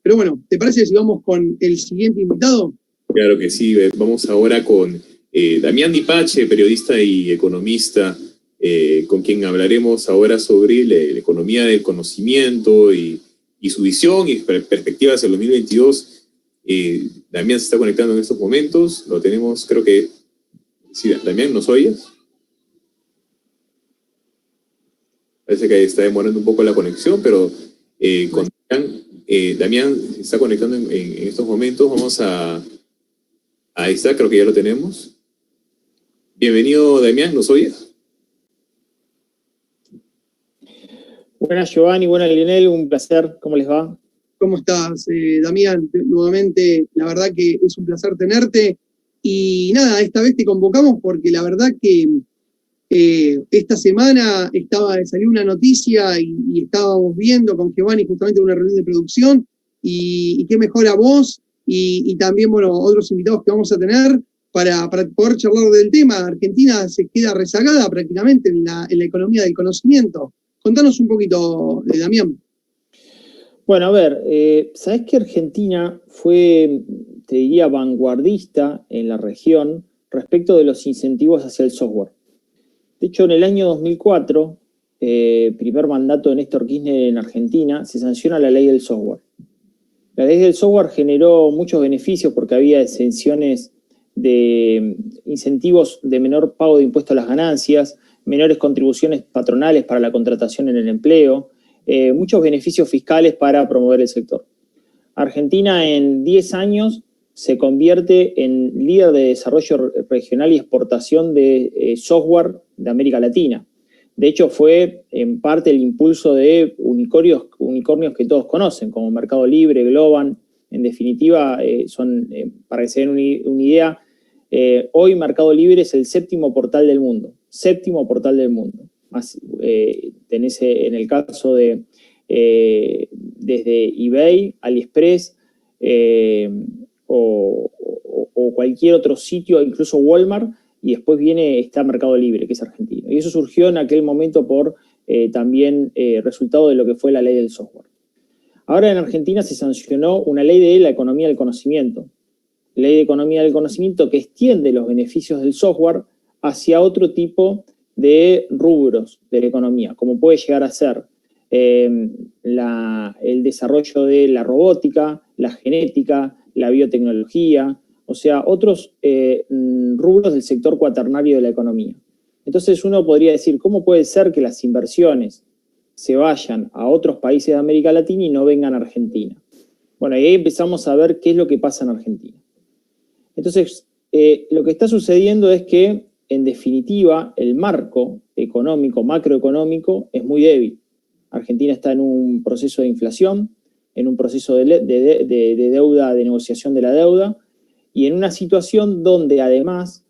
Pero bueno, ¿te parece si vamos con el siguiente invitado? Claro que sí, vamos ahora con Damián Dipache, periodista y economista, con quien hablaremos ahora sobre la economía del conocimiento y su visión y perspectivas en el 2022. Damián se está conectando en estos momentos, lo tenemos, creo que... Sí, Damián, ¿nos oyes? Parece que está demorando un poco la conexión, pero con Damián se está conectando en estos momentos. Vamos a... Ahí está, creo que ya lo tenemos. Bienvenido, Damián, ¿nos oyes? Buenas, Giovanni, buenas, Lionel, un placer, ¿cómo les va? ¿Cómo estás, Damián? Nuevamente, la verdad que es un placer tenerte. Y nada, esta vez te convocamos porque la verdad que esta semana salió una noticia y estábamos viendo con Giovanni justamente una reunión de producción y qué mejor a vos y también, bueno, otros invitados que vamos a tener para poder charlar del tema. Argentina se queda rezagada prácticamente en la economía del conocimiento. Contanos un poquito, Damián. Bueno, a ver, ¿sabés que Argentina fue, te diría, vanguardista en la región respecto de los incentivos hacia el software? De hecho, en el año 2004, primer mandato de Néstor Kirchner en Argentina, se sanciona la ley del software. La ley del software generó muchos beneficios porque había exenciones de incentivos de menor pago de impuestos a las ganancias, menores contribuciones patronales para la contratación en el empleo, muchos beneficios fiscales para promover el sector. Argentina en 10 años se convierte en líder de desarrollo regional y exportación de software de América Latina. De hecho, fue en parte el impulso de unicornios que todos conocen, como Mercado Libre, Globant. En definitiva, para que se den una idea, hoy Mercado Libre es el séptimo portal del mundo. Séptimo portal del mundo. Tenés en el caso de desde eBay, AliExpress o cualquier otro sitio, incluso Walmart, y después está Mercado Libre, que es argentino. Y eso surgió en aquel momento por también resultado de lo que fue la ley del software. Ahora en Argentina se sancionó una ley de la economía del conocimiento. Ley de economía del conocimiento que extiende los beneficios del software hacia otro tipo de rubros de la economía, como puede llegar a ser el desarrollo de la robótica, la genética, la biotecnología, o sea, otros rubros del sector cuaternario de la economía. Entonces uno podría decir, ¿cómo puede ser que las inversiones se vayan a otros países de América Latina y no vengan a Argentina? Bueno, y ahí empezamos a ver qué es lo que pasa en Argentina. Entonces, lo que está sucediendo es que, en definitiva, el marco económico, macroeconómico, es muy débil. Argentina está en un proceso de inflación, en un proceso de deuda, de negociación de la deuda, y en una situación donde además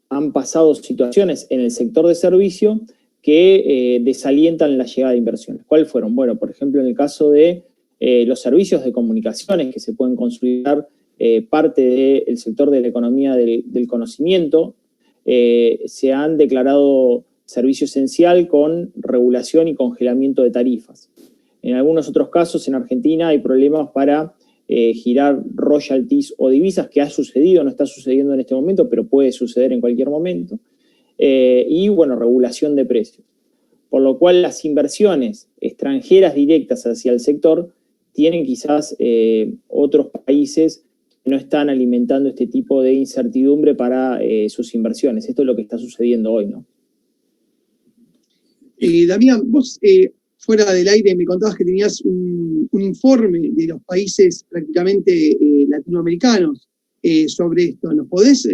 han pasado situaciones en el sector de servicio que desalientan la llegada de inversiones. ¿Cuáles fueron? Bueno, por ejemplo, en el caso de los servicios de comunicaciones que se pueden consolidar parte del sector de la economía del conocimiento, se han declarado servicio esencial con regulación y congelamiento de tarifas. En algunos otros casos en Argentina hay problemas para girar royalties o divisas, que ha sucedido, no está sucediendo en este momento, pero puede suceder en cualquier momento. Y bueno, regulación de precios. Por lo cual las inversiones extranjeras directas hacia el sector tienen quizás otros países que no están alimentando este tipo de incertidumbre para sus inversiones. Esto es lo que está sucediendo hoy, ¿no? Damián, vos fuera del aire me contabas que tenías un informe de los países prácticamente latinoamericanos sobre esto. ¿Nos podés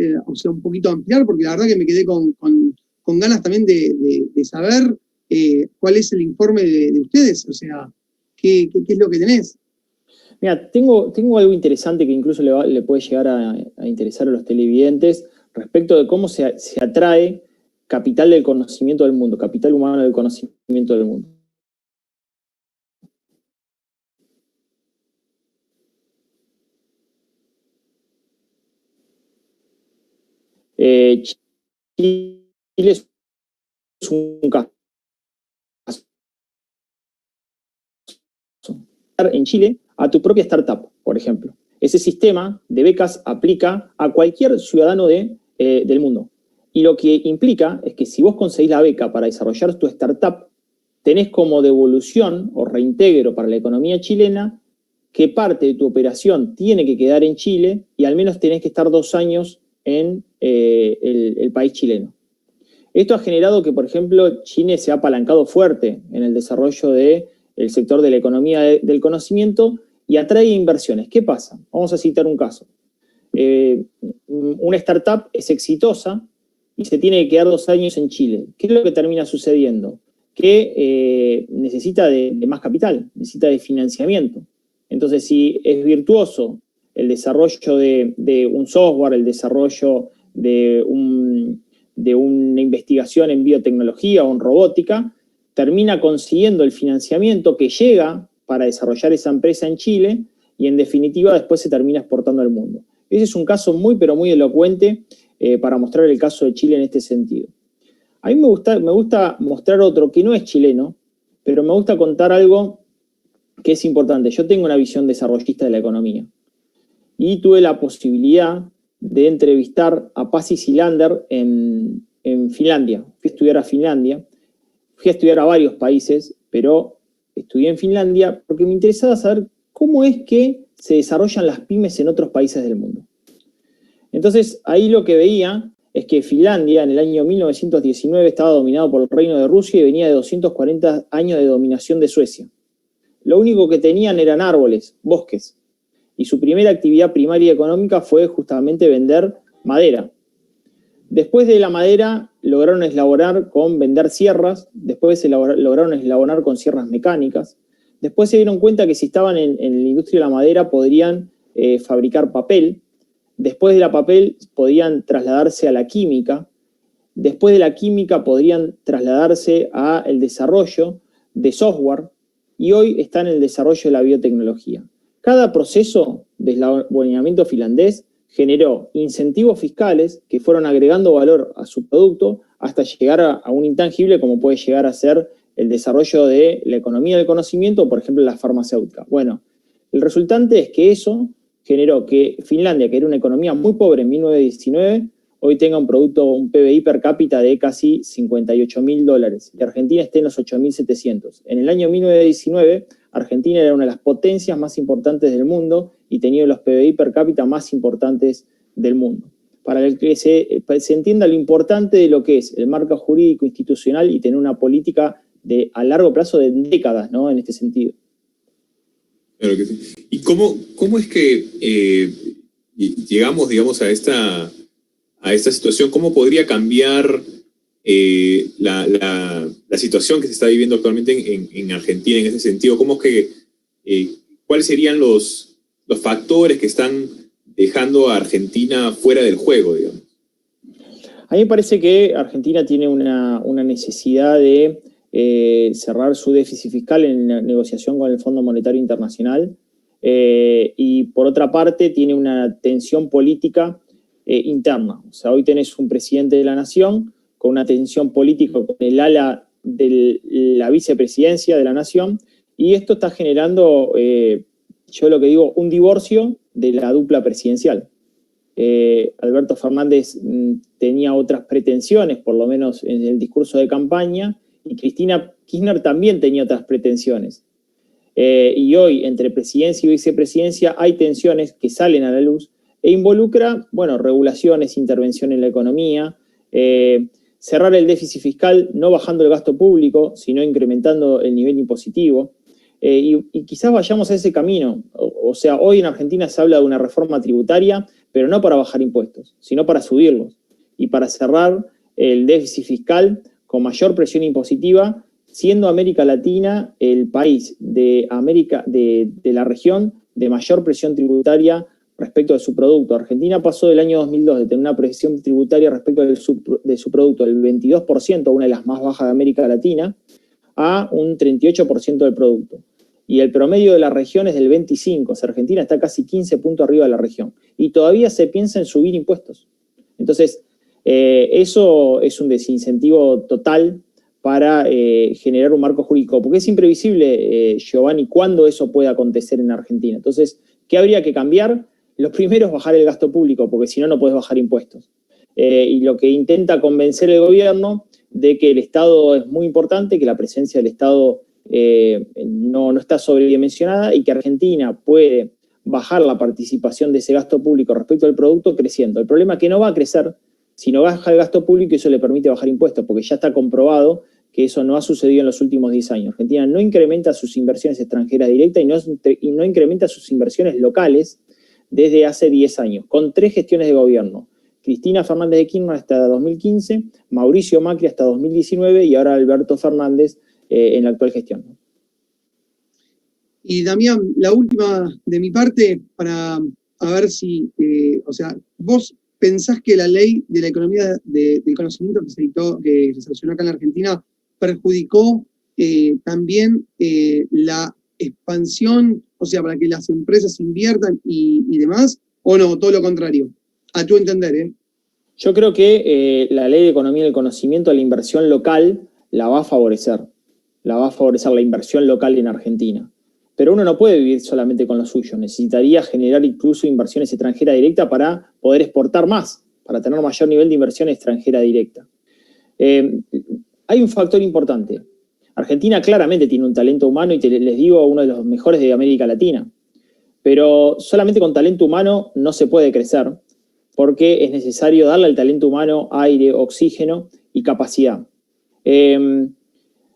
un poquito ampliar? Porque la verdad que me quedé con ganas también de saber cuál es el informe de ustedes, o sea, qué es lo que tenés. Mira, tengo algo interesante que incluso le puede llegar a interesar a los televidentes respecto de cómo se atrae capital del conocimiento del mundo, capital humano del conocimiento del mundo. Chile es un caso. En Chile a tu propia startup, por ejemplo. Ese sistema de becas aplica a cualquier ciudadano del mundo. Y lo que implica es que si vos conseguís la beca para desarrollar tu startup, tenés como devolución o reintegro para la economía chilena que parte de tu operación tiene que quedar en Chile y al menos tenés que estar 2 años en el país chileno. Esto ha generado que, por ejemplo, Chile se ha apalancado fuerte en el desarrollo del sector de la economía del conocimiento y atrae inversiones. ¿Qué pasa? Vamos a citar un caso. Una startup es exitosa y se tiene que quedar 2 años en Chile. ¿Qué es lo que termina sucediendo? Que necesita de más capital, necesita de financiamiento. Entonces, si es virtuoso el desarrollo de un software, el desarrollo de una investigación en biotecnología o en robótica, termina consiguiendo el financiamiento que llega para desarrollar esa empresa en Chile y en definitiva después se termina exportando al mundo. Ese es un caso muy, pero muy elocuente para mostrar el caso de Chile en este sentido. A mí me gusta mostrar otro que no es chileno, pero me gusta contar algo que es importante. Yo tengo una visión desarrollista de la economía y tuve la posibilidad de entrevistar a Pasi Silander en Finlandia. Fui a estudiar a Finlandia, fui a estudiar a varios países, pero estudié en Finlandia porque me interesaba saber cómo es que se desarrollan las pymes en otros países del mundo. Entonces, ahí lo que veía es que Finlandia en el año 1919 estaba dominado por el Reino de Rusia y venía de 240 años de dominación de Suecia. Lo único que tenían eran árboles, bosques, y su primera actividad primaria económica fue justamente vender madera. Después de la madera lograron eslabonar con vender sierras, después lograron eslabonar con sierras mecánicas, después se dieron cuenta que si estaban en la industria de la madera podrían fabricar papel, después de la papel podían trasladarse a la química, después de la química podrían trasladarse al desarrollo de software y hoy están en el desarrollo de la biotecnología. Cada proceso de eslabonamiento finlandés generó incentivos fiscales que fueron agregando valor a su producto hasta llegar a un intangible como puede llegar a ser el desarrollo de la economía del conocimiento, por ejemplo, la farmacéutica. Bueno, el resultante es que eso generó que Finlandia, que era una economía muy pobre en 1919, hoy tenga un PBI per cápita de casi $58.000 y Argentina esté en los 8.700. En el año 1919, Argentina era una de las potencias más importantes del mundo y tenía los PBI per cápita más importantes del mundo. Para que se entienda lo importante de lo que es el marco jurídico institucional y tener una política a largo plazo de décadas, ¿no? En este sentido. Claro que sí. ¿Y cómo es que llegamos, digamos, a esta situación? ¿Cómo podría cambiar la situación que se está viviendo actualmente en Argentina en ese sentido? ¿Cómo es que, cuáles serían los factores que están dejando a Argentina fuera del juego, digamos? A mí me parece que Argentina tiene una necesidad de cerrar su déficit fiscal en la negociación con el Fondo Monetario Internacional y por otra parte tiene una tensión política interna. O sea, hoy tenés un presidente de la nación con una tensión política con el ala de la vicepresidencia de la nación y esto está generando, yo lo que digo, un divorcio de la dupla presidencial. Alberto Fernández tenía otras pretensiones, por lo menos en el discurso de campaña, y Cristina Kirchner también tenía otras pretensiones. Y hoy, entre presidencia y vicepresidencia, hay tensiones que salen a la luz e involucra, bueno, regulaciones, intervención en la economía, cerrar el déficit fiscal no bajando el gasto público, sino incrementando el nivel impositivo. Y quizás vayamos a ese camino. O sea, hoy en Argentina se habla de una reforma tributaria, pero no para bajar impuestos, sino para subirlos y para cerrar el déficit fiscal con mayor presión impositiva, siendo América Latina el país de la región de mayor presión tributaria respecto de su producto. Argentina pasó del año 2002 de tener una presión tributaria respecto de su producto del 22%, una de las más bajas de América Latina, a un 38% del producto. Y el promedio de la región es del 25%, o sea, Argentina está casi 15 puntos arriba de la región. Y todavía se piensa en subir impuestos. Entonces, eso es un desincentivo total para generar un marco jurídico, porque es imprevisible, Giovanni, cuándo eso puede acontecer en Argentina. Entonces, ¿qué habría que cambiar? Lo primero es bajar el gasto público, porque si no, no podés bajar impuestos. Y lo que intenta convencer el gobierno de que el Estado es muy importante, que la presencia del Estado no está sobredimensionada y que Argentina puede bajar la participación de ese gasto público respecto al producto creciendo. El problema es que no va a crecer si no baja el gasto público y eso le permite bajar impuestos, porque ya está comprobado que eso no ha sucedido en los últimos 10 años. Argentina no incrementa sus inversiones extranjeras directas y no incrementa sus inversiones locales desde hace 10 años, con 3 gestiones de gobierno. Cristina Fernández de Kirchner hasta 2015, Mauricio Macri hasta 2019 y ahora Alberto Fernández en la actual gestión. Y Damián, la última de mi parte, para a ver si, vos pensás que la ley de la economía del conocimiento que se sancionó acá en la Argentina perjudicó también la expansión, o sea, para que las empresas inviertan y demás, o no, todo lo contrario, a tu entender, ¿eh? Yo creo que la ley de economía del conocimiento, la inversión local, la va a favorecer la inversión local en Argentina. Pero uno no puede vivir solamente con lo suyo, necesitaría generar incluso inversiones extranjeras directas para poder exportar más, para tener mayor nivel de inversión extranjera directa. Hay un factor importante. Argentina claramente tiene un talento humano y les digo, uno de los mejores de América Latina. Pero solamente con talento humano no se puede crecer, porque es necesario darle al talento humano aire, oxígeno y capacidad.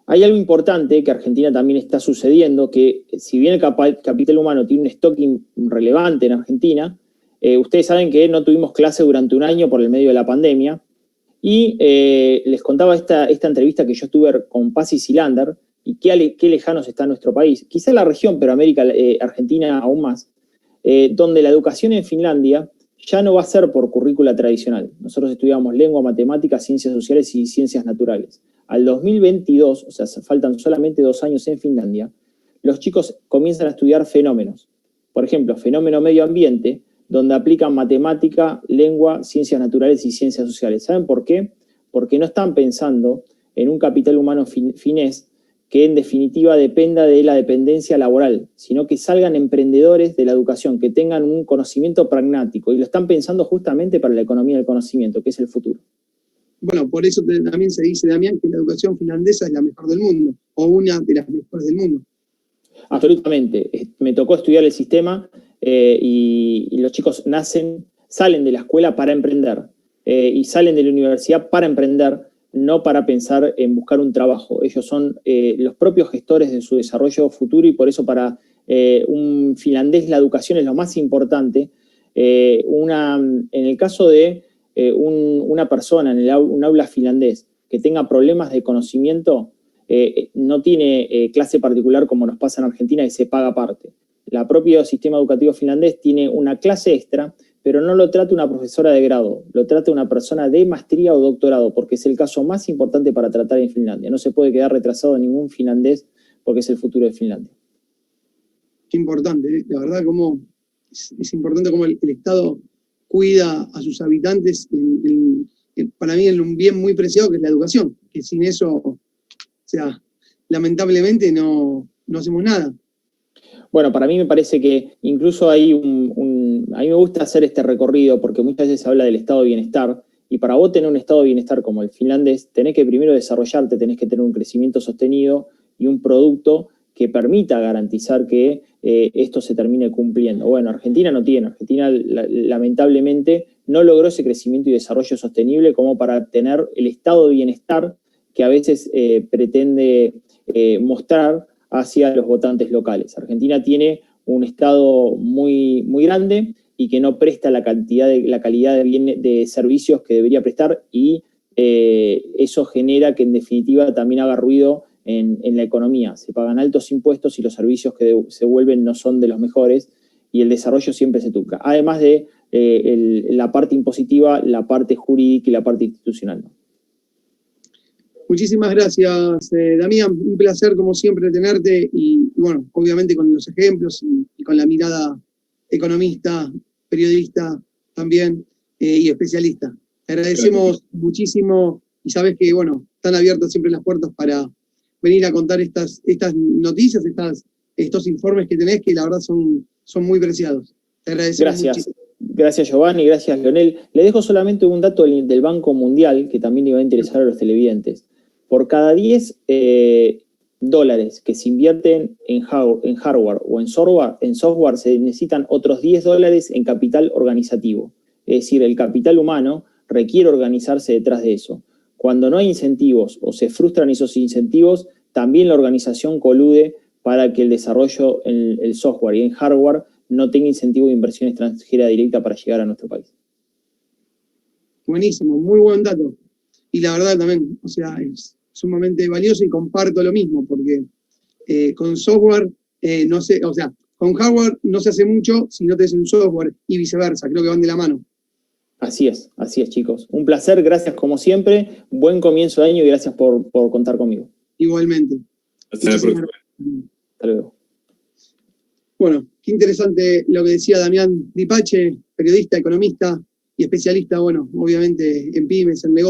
Hay algo importante que Argentina también está sucediendo, que si bien el capital humano tiene un stock relevante en Argentina, ustedes saben que no tuvimos clase durante un año por el medio de la pandemia, y les contaba esta entrevista que yo tuve con Pazzi Silander, y qué lejanos está nuestro país, quizá la región, pero Argentina aún más, donde la educación en Finlandia ya no va a ser por currícula tradicional. Nosotros estudiamos lengua, matemáticas, ciencias sociales y ciencias naturales. Al 2022, o sea, faltan solamente 2 años en Finlandia, los chicos comienzan a estudiar fenómenos. Por ejemplo, fenómeno medio ambiente, donde aplican matemática, lengua, ciencias naturales y ciencias sociales. ¿Saben por qué? Porque no están pensando en un capital humano finés que en definitiva dependa de la dependencia laboral, sino que salgan emprendedores de la educación, que tengan un conocimiento pragmático, y lo están pensando justamente para la economía del conocimiento, que es el futuro. Bueno, por eso también se dice, Damián, que la educación finlandesa es la mejor del mundo, o una de las mejores del mundo. Absolutamente. Me tocó estudiar el sistema y los chicos salen de la escuela para emprender y salen de la universidad para emprender, no para pensar en buscar un trabajo. Ellos son los propios gestores de su desarrollo futuro y por eso para un finlandés la educación es lo más importante. En el caso de una persona en un aula finlandés que tenga problemas de conocimiento, no tiene clase particular como nos pasa en Argentina y se paga aparte. El propio sistema educativo finlandés tiene una clase extra, pero no lo trata una profesora de grado, lo trata una persona de maestría o doctorado, porque es el caso más importante para tratar en Finlandia. No se puede quedar retrasado ningún finlandés porque es el futuro de Finlandia. Qué importante, ¿eh? La verdad, es importante cómo el Estado cuida a sus habitantes, para mí en un bien muy preciado que es la educación, que sin eso, o sea, lamentablemente no hacemos nada. Bueno, para mí me parece que incluso hay a mí me gusta hacer este recorrido porque muchas veces se habla del estado de bienestar y para vos tener un estado de bienestar como el finlandés tenés que primero desarrollarte, tenés que tener un crecimiento sostenido y un producto que permita garantizar que esto se termine cumpliendo. Bueno, Argentina no tiene. Argentina lamentablemente no logró ese crecimiento y desarrollo sostenible como para tener el estado de bienestar que a veces pretende mostrar hacia los votantes locales. Argentina tiene un Estado muy, muy grande y que no presta la calidad de servicios que debería prestar y eso genera que en definitiva también haga ruido en la economía. Se pagan altos impuestos y los servicios que se vuelven no son de los mejores y el desarrollo siempre se trunca. Además de la parte impositiva, la parte jurídica y la parte institucional, ¿no? Muchísimas gracias, Damián. Un placer, como siempre, tenerte y bueno, obviamente con los ejemplos y con la mirada economista, periodista también y especialista. Te agradecemos muchísimo y sabes que, bueno, están abiertas siempre las puertas para venir a contar estas noticias, estos informes que tenés, que la verdad son muy preciados. Te agradecemos muchísimo. Gracias, Giovanni, gracias, Leonel. Le dejo solamente un dato del Banco Mundial que también le va a interesar a los televidentes. Por cada 10 dólares que se invierten en hardware o en software, se necesitan otros 10 dólares en capital organizativo. Es decir, el capital humano requiere organizarse detrás de eso. Cuando no hay incentivos o se frustran esos incentivos, también la organización colude para que el desarrollo en el software y en hardware no tenga incentivo de inversión extranjera directa para llegar a nuestro país. Buenísimo, muy buen dato. Y la verdad también, o sea, es sumamente valioso y comparto lo mismo, porque con software, no sé, o sea, con hardware no se hace mucho si no tenés un software y viceversa, creo que van de la mano. Así es, chicos. Un placer, gracias como siempre. Buen comienzo de año y gracias por contar conmigo. Igualmente. Hasta la próxima. Hasta luego. Bueno, qué interesante lo que decía Damián Dipache, periodista, economista y especialista, bueno, obviamente en pymes, en negocios.